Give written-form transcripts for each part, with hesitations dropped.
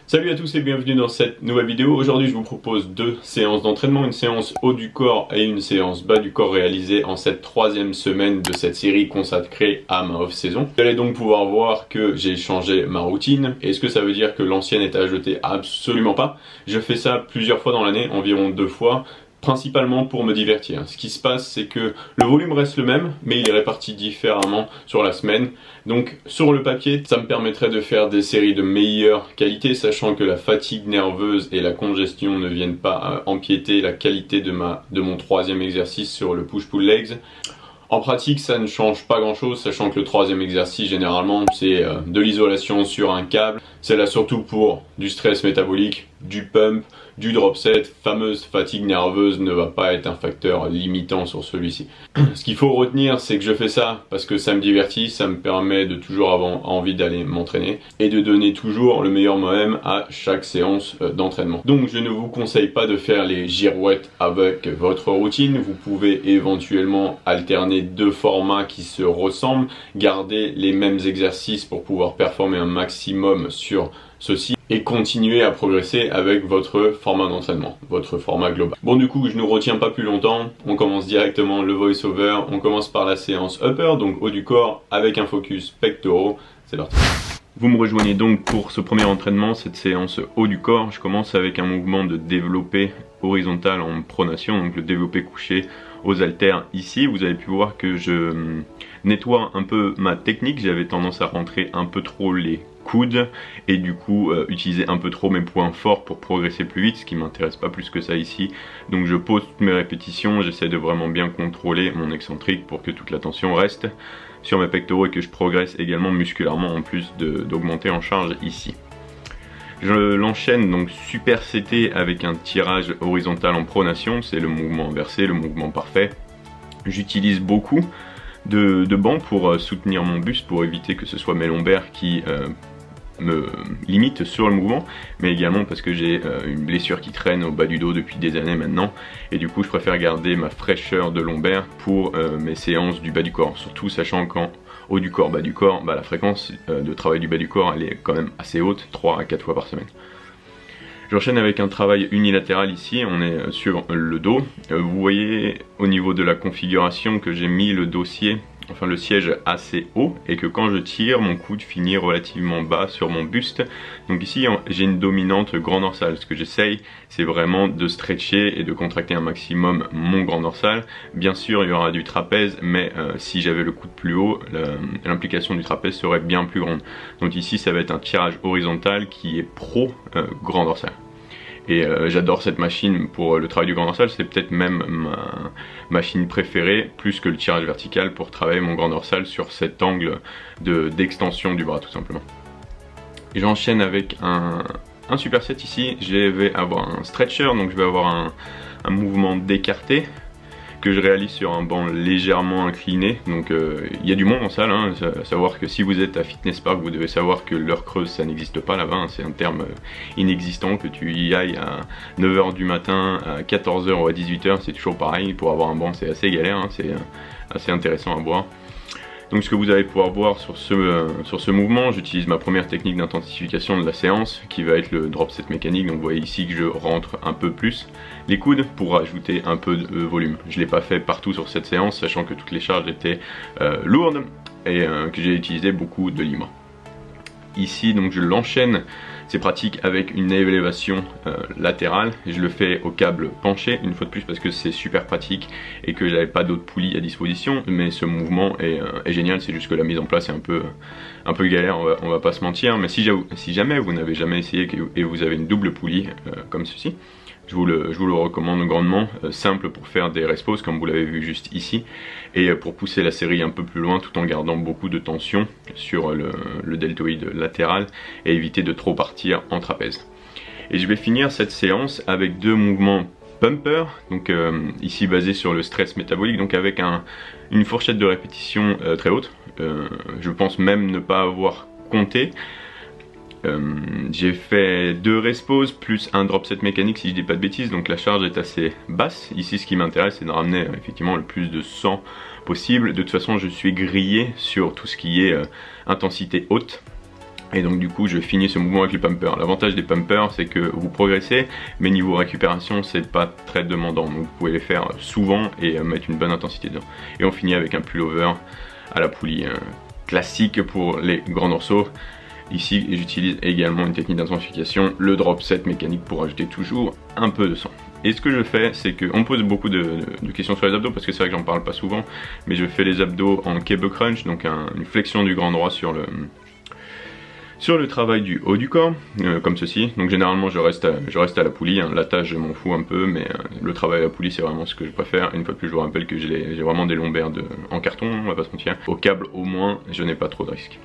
Salut à tous et bienvenue dans cette nouvelle vidéo. Aujourd'hui je vous propose deux séances d'entraînement, une séance haut du corps et une séance bas du corps réalisée en cette troisième semaine de cette série consacrée à ma off-saison. Vous allez donc pouvoir voir que j'ai changé ma routine. Est-ce que ça veut dire que l'ancienne est à jeter? Absolument pas. Je fais ça plusieurs fois dans l'année, environ 2 fois. Principalement pour me divertir. Ce qui se passe, c'est que le volume reste le même, mais il est réparti différemment sur la semaine. Donc sur le papier, ça me permettrait de faire des séries de meilleure qualité, sachant que la fatigue nerveuse et la congestion ne viennent pas empiéter la qualité de mon troisième exercice sur le push-pull legs. En pratique, ça ne change pas grand chose, sachant que le troisième exercice, généralement, c'est de l'isolation sur un câble. C'est là surtout pour du stress métabolique, du pump, du drop set. Fameuse fatigue nerveuse ne va pas être un facteur limitant sur celui-ci. Ce qu'il faut retenir, c'est que je fais ça parce que ça me divertit, ça me permet de toujours avoir envie d'aller m'entraîner et de donner toujours le meilleur moi-même à chaque séance d'entraînement. Donc je ne vous conseille pas de faire les girouettes avec votre routine. Vous pouvez éventuellement alterner deux formats qui se ressemblent, garder les mêmes exercices pour pouvoir performer un maximum sur ceci et continuer à progresser avec votre format d'entraînement, votre format global. Bon, du coup, je ne retiens pas plus longtemps, on commence directement le voice-over, on commence par la séance upper, donc haut du corps avec un focus pectoraux, c'est parti. Vous me rejoignez donc pour ce premier entraînement, cette séance haut du corps. Je commence avec un mouvement de développé horizontal en pronation, donc le développé couché aux haltères ici. Vous avez pu voir que je nettoie un peu ma technique, j'avais tendance à rentrer un peu trop les coudes et du coup utiliser un peu trop mes points forts pour progresser plus vite, ce qui m'intéresse pas plus que ça ici. Donc je pose toutes mes répétitions, j'essaie de vraiment bien contrôler mon excentrique pour que toute la tension reste sur mes pectoraux et que je progresse également musculairement en plus d'augmenter en charge ici. Je l'enchaîne donc supersété avec un tirage horizontal en pronation, c'est le mouvement inversé, le mouvement parfait. J'utilise beaucoup de bancs pour soutenir mon buste, pour éviter que ce soit mes lombaires qui me limite sur le mouvement, mais également parce que j'ai une blessure qui traîne au bas du dos depuis des années maintenant, et du coup je préfère garder ma fraîcheur de lombaire pour mes séances du bas du corps, surtout sachant qu'en haut du corps, bas du corps, la fréquence de travail du bas du corps elle est quand même assez haute, 3 à 4 fois par semaine. J'enchaîne avec un travail unilatéral ici, on est sur le dos. Vous voyez au niveau de la configuration que j'ai mis le dossier, enfin le siège assez haut, et que quand je tire, mon coude finit relativement bas sur mon buste. Donc ici j'ai une dominante grand dorsal. Ce que j'essaye, c'est vraiment de stretcher et de contracter un maximum mon grand dorsal. Bien sûr il y aura du trapèze, mais si j'avais le coude plus haut, l'implication du trapèze serait bien plus grande. Donc ici ça va être un tirage horizontal qui est pro grand dorsal. Et j'adore cette machine pour le travail du grand dorsal, c'est peut-être même ma machine préférée, plus que le tirage vertical pour travailler mon grand dorsal sur cet angle d'extension du bras tout simplement. Et j'enchaîne avec un superset ici, je vais avoir un stretcher, donc je vais avoir un mouvement d'écarté que je réalise sur un banc légèrement incliné. Donc il y a du monde en salle, hein, à savoir que si vous êtes à Fitness Park, vous devez savoir que l'heure creuse ça n'existe pas là-bas, hein, c'est un terme inexistant, que tu y ailles à 9h du matin, à 14h ou à 18h, c'est toujours pareil. Pour avoir un banc c'est assez galère, hein, c'est assez intéressant à voir. Donc ce que vous allez pouvoir voir sur ce mouvement, j'utilise ma première technique d'intensification de la séance qui va être le drop set mécanique. Donc vous voyez ici que je rentre un peu plus les coudes pour ajouter un peu de volume. Je ne l'ai pas fait partout sur cette séance, sachant que toutes les charges étaient lourdes et que j'ai utilisé beaucoup de libre. Ici donc je l'enchaîne, c'est pratique avec une élévation latérale, et je le fais au câble penché une fois de plus parce que c'est super pratique et que j'avais pas d'autres poulies à disposition, mais ce mouvement est génial, c'est juste que la mise en place est un peu galère, on va pas se mentir, mais si jamais vous n'avez jamais essayé et vous avez une double poulie comme ceci, je vous le recommande grandement, simple pour faire des resposes comme vous l'avez vu juste ici, et pour pousser la série un peu plus loin tout en gardant beaucoup de tension sur le deltoïde latéral et éviter de trop partir en trapèze. Et je vais finir cette séance avec deux mouvements pumper, donc ici basé sur le stress métabolique, donc avec une fourchette de répétition très haute. Je pense même ne pas avoir compté. J'ai fait 2 resposes plus un drop set mécanique si je dis pas de bêtises, donc la charge est assez basse. Ici ce qui m'intéresse c'est de ramener effectivement le plus de sang possible. De toute façon je suis grillé sur tout ce qui est intensité haute. Et donc du coup je finis ce mouvement avec les pumpers. L'avantage des pumpers c'est que vous progressez, mais niveau récupération c'est pas très demandant, donc vous pouvez les faire souvent et mettre une bonne intensité dedans. Et on finit avec un pullover à la poulie classique pour les grands dorsaux. Ici j'utilise également une technique d'intensification, le drop set mécanique pour ajouter toujours un peu de sang. Et ce que je fais, c'est qu'on me pose beaucoup de questions sur les abdos, parce que c'est vrai que j'en parle pas souvent, mais je fais les abdos en cable crunch, donc une flexion du grand droit sur le travail du haut du corps, comme ceci. Donc généralement je reste à la poulie, hein. La tâche je m'en fous un peu, mais le travail à la poulie c'est vraiment ce que je préfère. Une fois de plus je vous rappelle que j'ai vraiment des lombaires en carton, on va pas se mentir. Au câble au moins je n'ai pas trop de risques.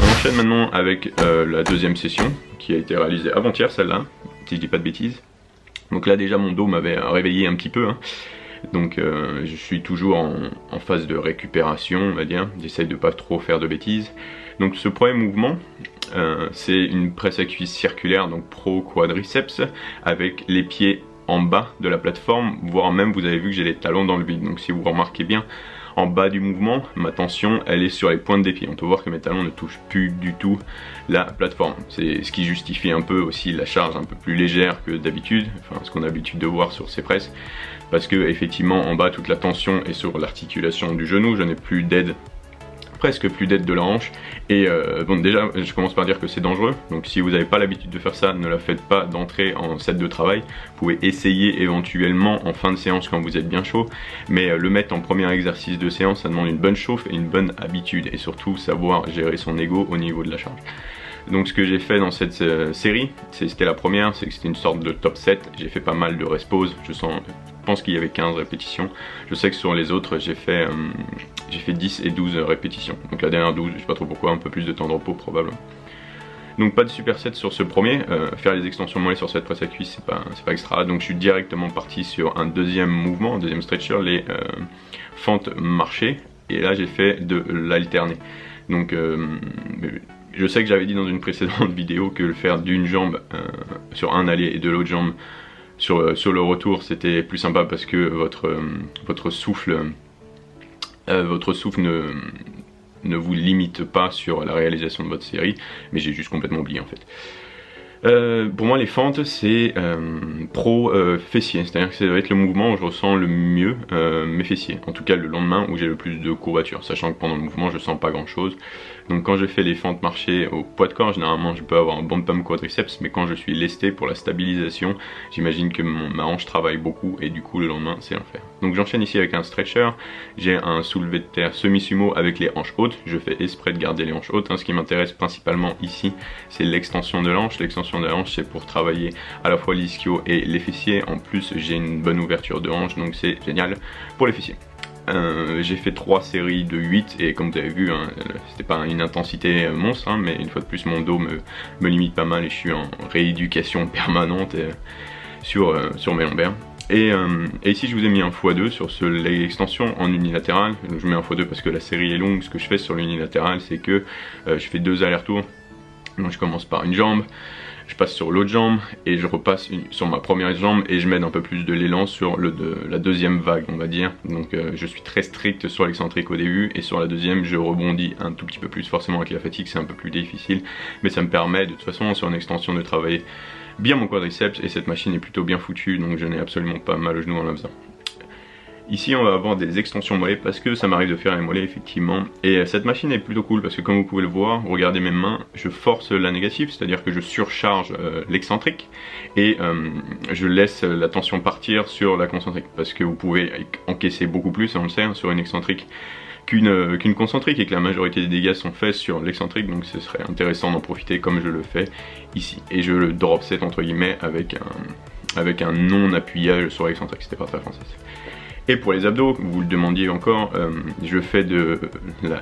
On enchaîne maintenant avec la deuxième session qui a été réalisée avant-hier, celle-là, si je dis pas de bêtises. Donc là déjà mon dos m'avait réveillé un petit peu, hein. Donc je suis toujours en phase de récupération, on va dire. J'essaye de pas trop faire de bêtises. Donc ce premier mouvement, c'est une presse à cuisse circulaire, donc pro quadriceps, avec les pieds en bas de la plateforme, voire même vous avez vu que j'ai les talons dans le vide. Donc si vous remarquez bien, en bas du mouvement, ma tension elle est sur les pointes des pieds. On peut voir que mes talons ne touchent plus du tout la plateforme. C'est ce qui justifie un peu aussi la charge un peu plus légère que d'habitude, enfin ce qu'on a l'habitude de voir sur ces presses. Parce que effectivement en bas toute la tension est sur l'articulation du genou, je n'ai plus d'aide, presque plus d'aide de la hanche. Et bon déjà je commence par dire que c'est dangereux, donc si vous n'avez pas l'habitude de faire ça, ne la faites pas d'entrée en set de travail. Vous pouvez essayer éventuellement en fin de séance quand vous êtes bien chaud, mais le mettre en premier exercice de séance ça demande une bonne chauffe et une bonne habitude, et surtout savoir gérer son ego au niveau de la charge. Donc ce que j'ai fait dans cette série, c'était la première, c'est que c'était une sorte de top 7, j'ai fait pas mal de rest pause, je pense qu'il y avait 15 répétitions. Je sais que sur les autres j'ai fait 10 et 12 répétitions, donc la dernière 12, je sais pas trop pourquoi, un peu plus de temps de repos probablement. Donc pas de superset sur ce premier, faire les extensions mollets sur cette presse à cuisse c'est pas extra, donc je suis directement parti sur un deuxième mouvement, un deuxième stretcher, les fentes marchées, et là j'ai fait de l'alterner. Donc je sais que j'avais dit dans une précédente vidéo que le faire d'une jambe sur un aller et de l'autre jambe sur le retour c'était plus sympa, parce que votre souffle ne vous limite pas sur la réalisation de votre série, mais j'ai juste complètement oublié en fait. Pour moi les fentes c'est pro fessier, c'est-à-dire que ça va être le mouvement où je ressens le mieux mes fessiers, en tout cas le lendemain où j'ai le plus de courbature, sachant que pendant le mouvement je sens pas grand chose. Donc quand je fais les fentes marchées au poids de corps, généralement je peux avoir un bon pump quadriceps, mais quand je suis lesté pour la stabilisation, j'imagine que ma hanche travaille beaucoup et du coup le lendemain c'est l'enfer. Donc j'enchaîne ici avec un stretcher, j'ai un soulevé de terre semi-sumo avec les hanches hautes, je fais exprès de garder les hanches hautes, hein. Ce qui m'intéresse principalement ici c'est l'extension de l'hanche. L'extension de la hanche c'est pour travailler à la fois l'ischio et les fessiers, en plus j'ai une bonne ouverture de hanche donc c'est génial pour les fessiers. J'ai fait 3 séries de 8 et comme vous avez vu, hein, c'était pas une intensité monstre, hein, mais une fois de plus mon dos me limite pas mal et je suis en rééducation permanente sur mes lombaires. Et ici je vous ai mis un x2 sur l'extension en unilatéral. Donc, je mets un x2 parce que la série est longue. Ce que je fais sur l'unilatéral c'est que je fais 2 allers-retours. Donc je commence par une jambe, je passe sur l'autre jambe et je repasse sur ma première jambe et je mets un peu plus de l'élan sur la deuxième vague on va dire. Donc je suis très strict sur l'excentrique au début et sur la deuxième je rebondis un tout petit peu plus. Forcément avec la fatigue c'est un peu plus difficile, mais ça me permet de toute façon sur une extension de travailler bien mon quadriceps, et cette machine est plutôt bien foutue donc je n'ai absolument pas mal au genou en la faisant. Ici on va avoir des extensions mollets parce que ça m'arrive de faire les mollets effectivement, et cette machine est plutôt cool parce que comme vous pouvez le voir, regardez mes mains, je force la négative, c'est à dire que je surcharge l'excentrique et je laisse la tension partir sur la concentrique, parce que vous pouvez encaisser beaucoup plus, on le sait, sur une excentrique qu'une concentrique, et que la majorité des dégâts sont faits sur l'excentrique, donc ce serait intéressant d'en profiter comme je le fais ici. Et je le drop set entre guillemets avec un non appuyage sur l'excentrique, c'était pas très français. Et pour les abdos, vous le demandiez encore, je fais de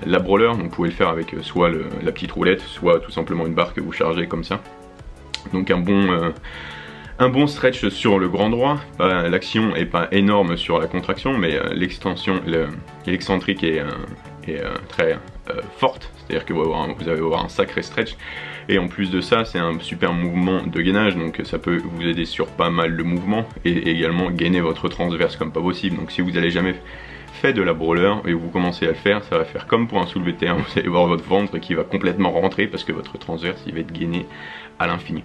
la brawler, donc vous pouvez le faire avec soit la petite roulette, soit tout simplement une barre que vous chargez comme ça. Donc un bon stretch sur le grand droit. L'action est pas énorme sur la contraction, mais l'extension, l'excentrique est très forte, c'est-à-dire que vous allez avoir un sacré stretch. Et en plus de ça, c'est un super mouvement de gainage, donc ça peut vous aider sur pas mal de mouvements et également gainer votre transverse comme pas possible. Donc si vous n'allez jamais fait de la brawler et vous commencez à le faire, ça va faire comme pour un soulevé de terre, vous allez voir votre ventre qui va complètement rentrer parce que votre transverse il va être gainé à l'infini.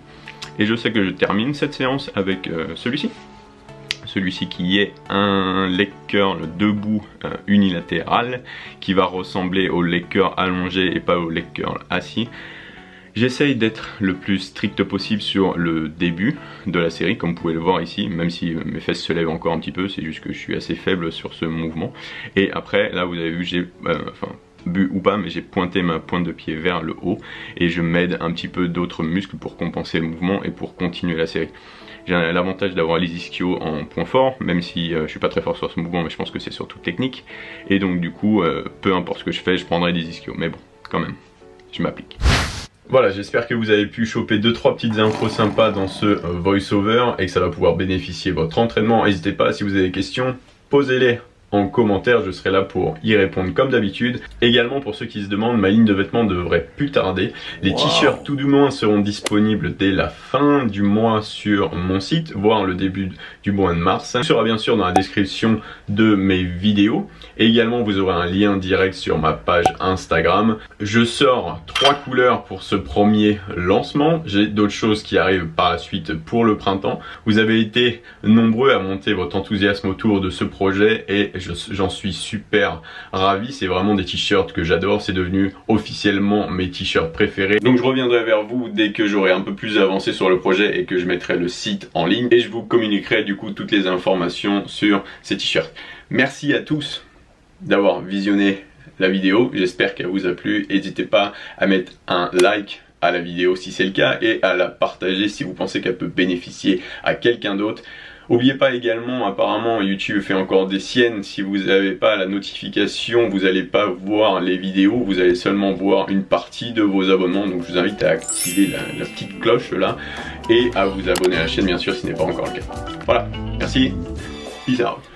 Et je sais que je termine cette séance avec celui-ci qui est un leg curl debout unilatéral qui va ressembler au leg curl allongé et pas au leg curl assis. J'essaye d'être le plus strict possible sur le début de la série, comme vous pouvez le voir ici, même si mes fesses se lèvent encore un petit peu, c'est juste que je suis assez faible sur ce mouvement. Et après, là vous avez vu, j'ai bu ou pas, mais j'ai pointé ma pointe de pied vers le haut et je m'aide un petit peu d'autres muscles pour compenser le mouvement et pour continuer la série. J'ai l'avantage d'avoir les ischios en point fort, même si je suis pas très fort sur ce mouvement, mais je pense que c'est surtout technique. Et donc du coup, peu importe ce que je fais, je prendrai des ischios. Mais bon, quand même, je m'applique. Voilà, j'espère que vous avez pu choper 2-3 petites infos sympas dans ce voice-over et que ça va pouvoir bénéficier votre entraînement. N'hésitez pas, si vous avez des questions, posez-les en commentaire, je serai là pour y répondre comme d'habitude. Également pour ceux qui se demandent, ma ligne de vêtements devrait plus tarder. Les t-shirts tout du moins seront disponibles dès la fin du mois sur mon site, voire le début du mois de mars. Ce sera bien sûr dans la description de mes vidéos. Et également vous aurez un lien direct sur ma page Instagram. Je sors 3 couleurs pour ce premier lancement. J'ai d'autres choses qui arrivent par la suite pour le printemps. Vous avez été nombreux à monter votre enthousiasme autour de ce projet et j'en suis super ravi. C'est vraiment des t-shirts que j'adore, c'est devenu officiellement mes t-shirts préférés. Donc je reviendrai vers vous dès que j'aurai un peu plus avancé sur le projet et que je mettrai le site en ligne et je vous communiquerai du coup toutes les informations sur ces t-shirts. Merci à tous d'avoir visionné la vidéo, j'espère qu'elle vous a plu. N'hésitez pas à mettre un like à la vidéo si c'est le cas et à la partager si vous pensez qu'elle peut bénéficier à quelqu'un d'autre. N'oubliez pas également, apparemment YouTube fait encore des siennes, si vous n'avez pas la notification, vous n'allez pas voir les vidéos, vous allez seulement voir une partie de vos abonnements. Donc je vous invite à activer la petite cloche là et à vous abonner à la chaîne bien sûr si ce n'est pas encore le cas. Voilà, merci, peace out.